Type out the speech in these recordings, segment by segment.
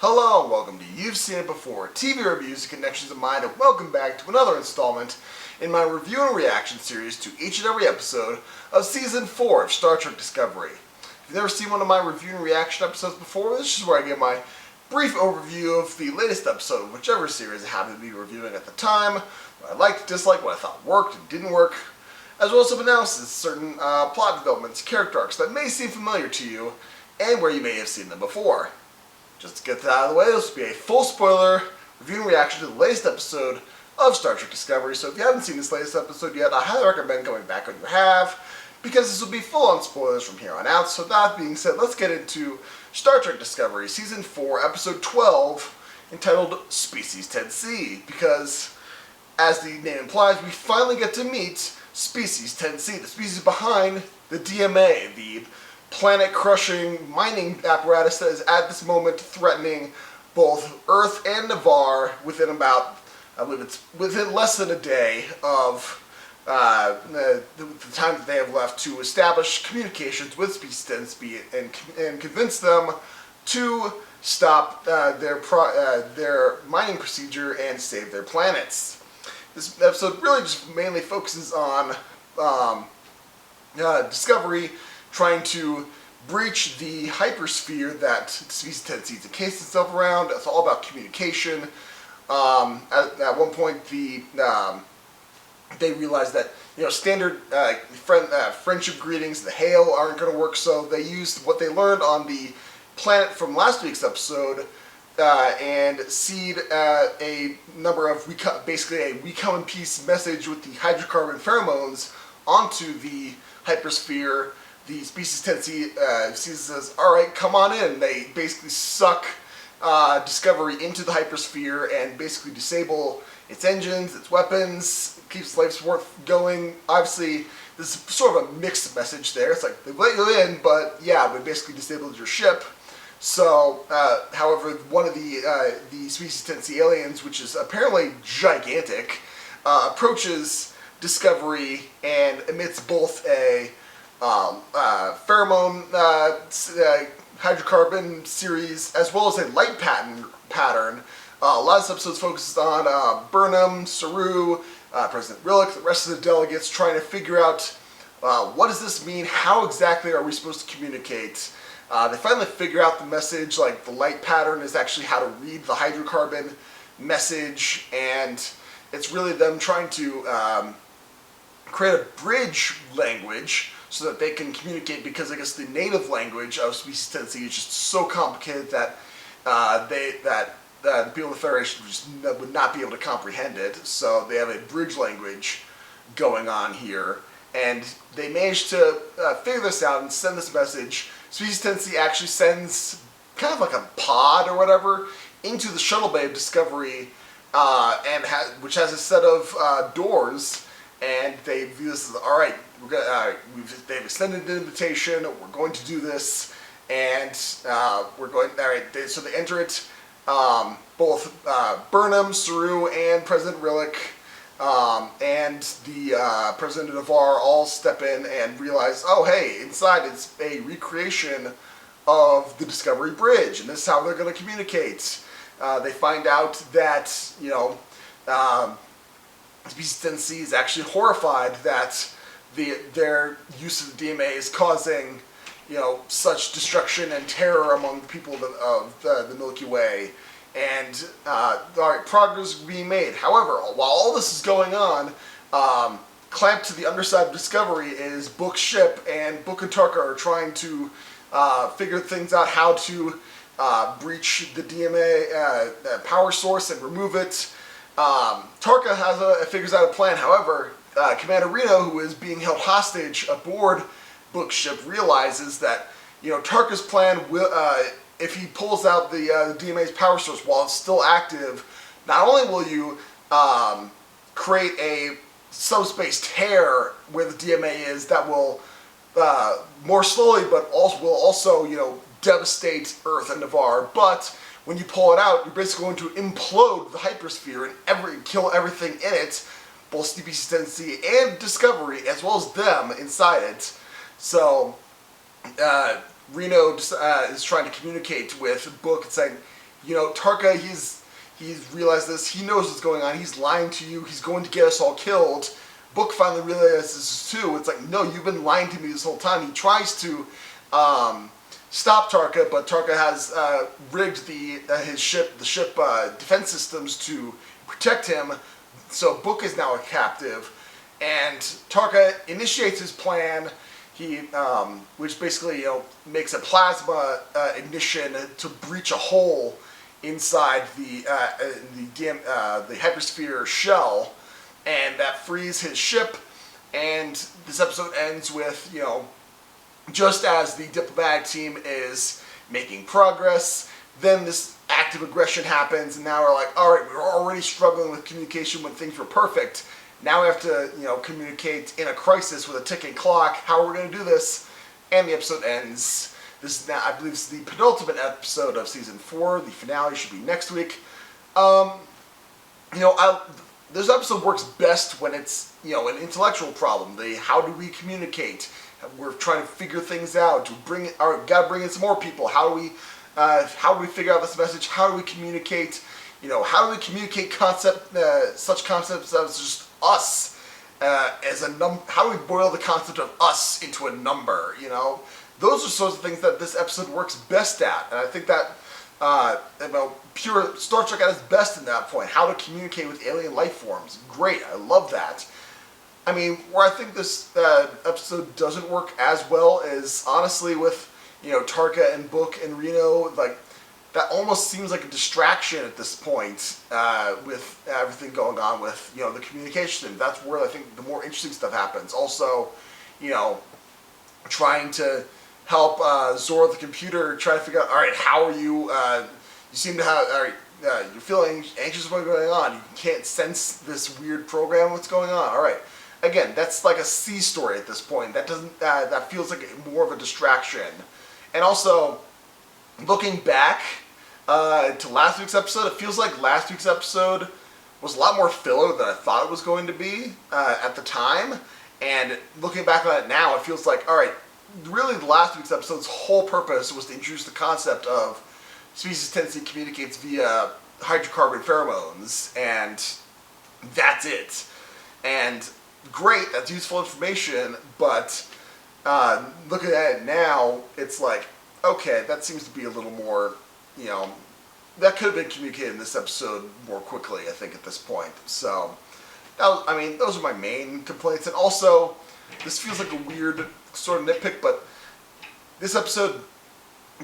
Hello and welcome to You've Seen It Before, TV Reviews and Connections of Mind, and welcome back to another installment in my review and reaction series to each and every episode of Season 4 of Star Trek Discovery. If you've never seen one of my review and reaction episodes before, this is where I give my brief overview of the latest episode of whichever series I happen to be reviewing at the time, what I liked, disliked, what I thought worked and didn't work, as well as some analysis of certain plot developments, character arcs that may seem familiar to you, and where you may have seen them before. Just to get that out of the way, this will be a full spoiler review and reaction to the latest episode of Star Trek Discovery. So if you haven't seen this latest episode yet, I highly recommend going back when you have, because this will be full on spoilers from here on out. So that being said, let's get into Star Trek Discovery Season 4, Episode 12, entitled Species 10C, because, as the name implies, we finally get to meet Species 10C, the species behind the DMA, the planet-crushing mining apparatus that is at this moment threatening both Earth and Navarre within about, I believe it's within less than a day of the time that they have left to establish communications with Species 10C and convince them to stop their mining procedure and save their planets. This episode really just mainly focuses on Discovery trying to breach the hypersphere that Species 10C encased itself around. It's all about communication. At one point, they realized that standard friendship greetings, the hail, aren't going to work. So they used what they learned on the planet from last week's episode and seed a number of basically a "we come in peace" message with the hydrocarbon pheromones onto the hypersphere. The Species 10C says, "Alright, come on in." They basically suck Discovery into the hypersphere and basically disable its engines, its weapons, keeps life support going. Obviously, this is sort of a mixed message there. It's like, they let you in, but yeah, we basically disabled your ship. So, however, one of the Species 10C aliens, which is apparently gigantic, approaches Discovery and emits both a pheromone hydrocarbon series as well as a light pattern. A lot of this episodes focuses on Burnham, Saru, President Rillick, the rest of the delegates trying to figure out what does this mean, how exactly are we supposed to communicate. They finally figure out the message, like the light pattern is actually how to read the hydrocarbon message, and it's really them trying to create a bridge language so that they can communicate, because I guess the native language of Species 10C is just so complicated that the people of the Federation just would not be able to comprehend it. So they have a bridge language going on here, and they managed to figure this out and send this message. Species 10C actually sends kind of like a pod or whatever into the shuttle bay of Discovery, which has a set of doors. And they view this as, alright, they've extended the invitation, we're going to do this, and we're going, alright, so they enter it, both Burnham, Saru, and President Rillick, and the President of Navarre all step in and realize, oh hey, inside it's a recreation of the Discovery Bridge, and this is how they're going to communicate. They find out that, Species 10C is actually horrified that their use of the DMA is causing, such destruction and terror among the people of the Milky Way. And progress is being made. However, while all this is going on, clamped to the underside of Discovery is Book's ship, and Book and Tarka are trying to figure things out, how to breach the DMA power source and remove it. Tarka figures out a plan. However, Commander Reno, who is being held hostage aboard Book's ship, realizes that Tarka's plan will, if he pulls out the DMA's power source while it's still active, not only will you create a subspace tear where the DMA is that will more slowly, but will also devastate Earth and Navarre, but when you pull it out, you're basically going to implode the hypersphere and kill everything in it, both Species 10C and Discovery, as well as them inside it. So, Reno is trying to communicate with Book and saying, Tarka, he's realized this. He knows what's going on. He's lying to you. He's going to get us all killed. Book finally realizes this too. It's like, no, you've been lying to me this whole time. He tries to stop Tarka, but Tarka has rigged the ship defense systems to protect him. So Book is now a captive, and Tarka initiates his plan. He, which basically makes a plasma ignition to breach a hole inside the hypersphere shell, and that frees his ship. And this episode ends with just as the diplomatic team is making progress, then this active aggression happens, and now we're like, all right, we were already struggling with communication when things were perfect. Now we have to, communicate in a crisis with a ticking clock. How are we going to do this? And the episode ends. This is now, I believe, this is the penultimate episode of season 4. The finale should be next week. This episode works best when it's, an intellectual problem. How do we communicate? We're trying to figure things out. Gotta bring in some more people. How do we figure out this message? How do we communicate? How do we communicate such concepts as just us as a number? How do we boil the concept of us into a number? Those are sorts of things that this episode works best at, and I think that pure Star Trek at its best in that point. How to communicate with alien life forms. Great, I love that. I mean, where I think this episode doesn't work as well is honestly with Tarka and Book and Reno. Like, that almost seems like a distraction at this point with everything going on with the communication. That's where I think the more interesting stuff happens. Also, trying to help Zora the computer try to figure out, all right, how are you? You seem to have, all right, you're feeling anxious about what's going on. You can't sense this weird program. What's going on? All right. Again, that's like a C story at this point. That doesn't. That feels like more of a distraction. And also, looking back to last week's episode, it feels like last week's episode was a lot more filler than I thought it was going to be at the time. And looking back on it now, it feels like, all right, really last week's episode's whole purpose was to introduce the concept of species tendency communicates via hydrocarbon pheromones, and that's it. And great, that's useful information, but looking at it now, it's like, okay, that seems to be a little more, that could have been communicated in this episode more quickly, I think, at this point. So, those are my main complaints. And also, this feels like a weird sort of nitpick, but this episode,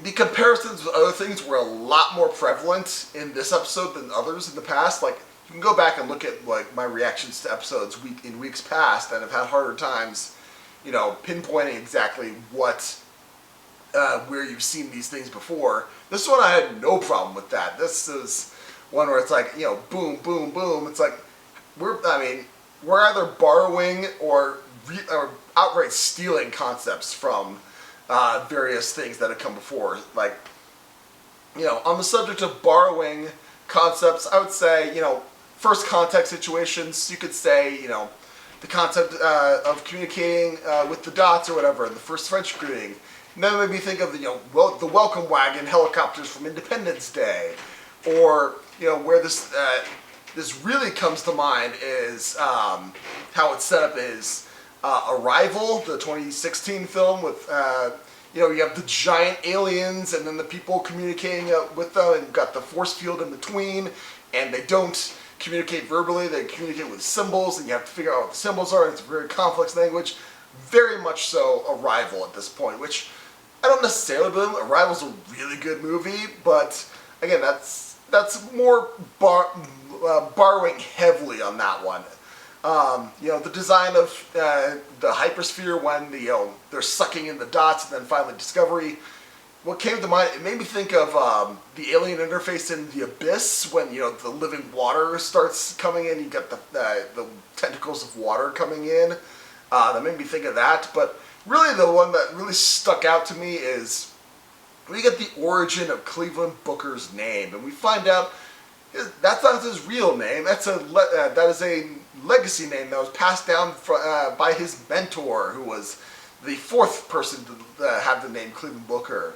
the comparisons with other things were a lot more prevalent in this episode than others in the past. Like, you can go back and look at my reactions to episodes in weeks past, and I've had harder times, pinpointing exactly where you've seen these things before. This one I had no problem with that. This is one where it's like, boom, boom, boom. It's like we're either borrowing or outright stealing concepts from various things that have come before. Like, on the subject of borrowing concepts, I would say, first contact situations, you could say, the concept of communicating with the dots or whatever, the first French greeting. And then it made me think of the welcome wagon helicopters from Independence Day. Or, where this really comes to mind is how it's set up is Arrival, the 2016 film with, you have the giant aliens and then the people communicating with them, and you've got the force field in between, and they don't communicate verbally, they communicate with symbols, and you have to figure out what the symbols are, and it's a very complex language. Very much so Arrival at this point, which I don't necessarily believe. Arrival's a really good movie, but again, that's more borrowing heavily on that one. The design of the hypersphere when they're sucking in the dots, and then finally Discovery. What came to mind, it made me think of the alien interface in The Abyss when the living water starts coming in. You got the tentacles of water coming in. That made me think of that. But really, the one that really stuck out to me is we get the origin of Cleveland Booker's name, and we find out that's not his real name. That is a legacy name that was passed down by his mentor, who was the fourth person to have the name Cleveland Booker.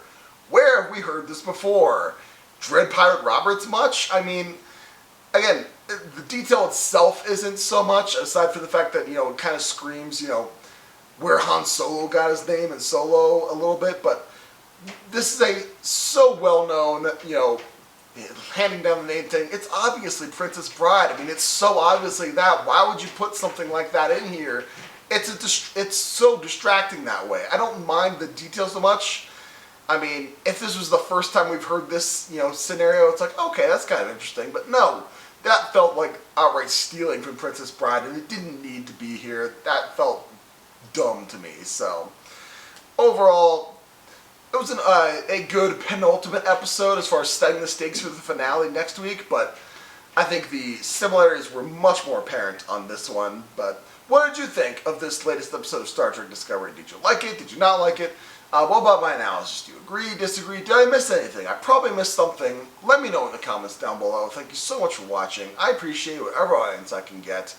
Where have we heard this before? Dread Pirate Roberts much. I mean, again, the detail itself isn't so much, aside from the fact that, it kind of screams, where Han Solo got his name in Solo a little bit, but this is a so well-known, handing down the name thing. It's obviously Princess Bride. I mean, it's so obviously that. Why would you put something like that in here? It's so distracting that way. I don't mind the details so much. I mean, if this was the first time we've heard this, scenario, it's like, okay, that's kind of interesting. But no, that felt like outright stealing from Princess Bride, and it didn't need to be here. That felt dumb to me. So, overall, it was a good penultimate episode as far as setting the stakes for the finale next week, but I think the similarities were much more apparent on this one. But what did you think of this latest episode of Star Trek Discovery? Did you like it? Did you not like it? What about my analysis? Do you agree, disagree? Did I miss anything? I probably missed something. Let me know in the comments down below. Thank you so much for watching. I appreciate whatever audience I can get.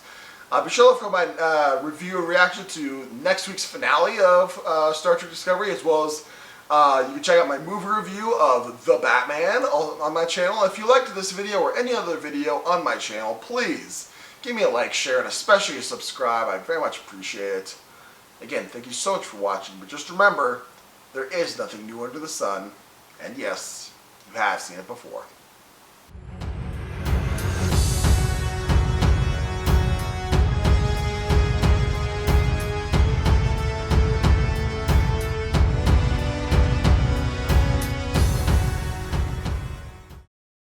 Be sure to look for my review and reaction to next week's finale of Star Trek Discovery, as well as you can check out my movie review of The Batman on my channel. If you liked this video or any other video on my channel, please give me a like, share, and especially a subscribe. I very much appreciate it. Again, thank you so much for watching, but just remember, there is nothing new under the sun, and yes, you have seen it before.